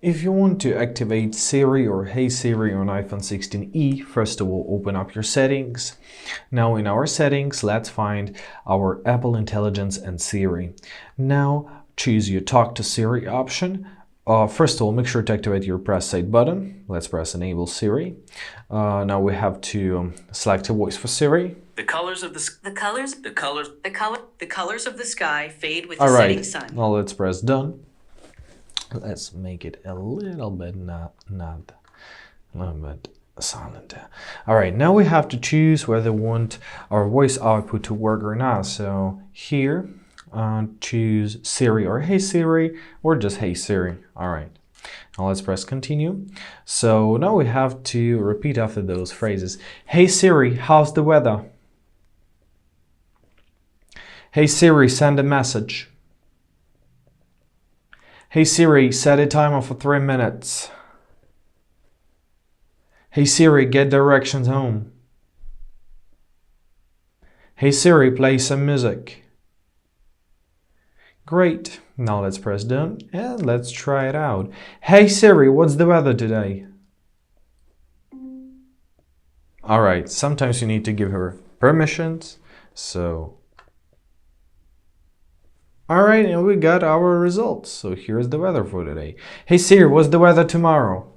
If you want to activate Siri or Hey Siri on iPhone 16e, first of all, open up your settings. Now in our settings, let's find our Apple Intelligence and Siri. Now choose your Talk to Siri option. First of all, make sure to activate your press save button. Let's press Enable Siri. Now we have to select a voice for Siri. The colors of the sky fade with the All right. setting sun. Now let's press Done. Let's make it a little bit silent. All right, now we have to choose whether we want our voice output to work or not. So here, choose Siri or Hey Siri, or just Hey Siri. All right, now let's press Continue. So now we have to repeat after those phrases. Hey Siri, how's the weather? Hey Siri, send a message. Hey Siri, set a timer for 3 minutes. Hey Siri, get directions home. Hey Siri, play some music. Great. Now let's press Done and let's try it out. Hey Siri, what's the weather today? Alright, sometimes you need to give her permissions. Alright, and we got our results. So here's the weather for today. Hey Siri, what's the weather tomorrow?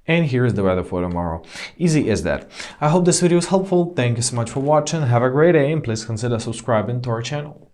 And here's the weather for tomorrow. Easy as that. I hope this video was helpful. Thank you so much for watching. Have a great day and please consider subscribing to our channel.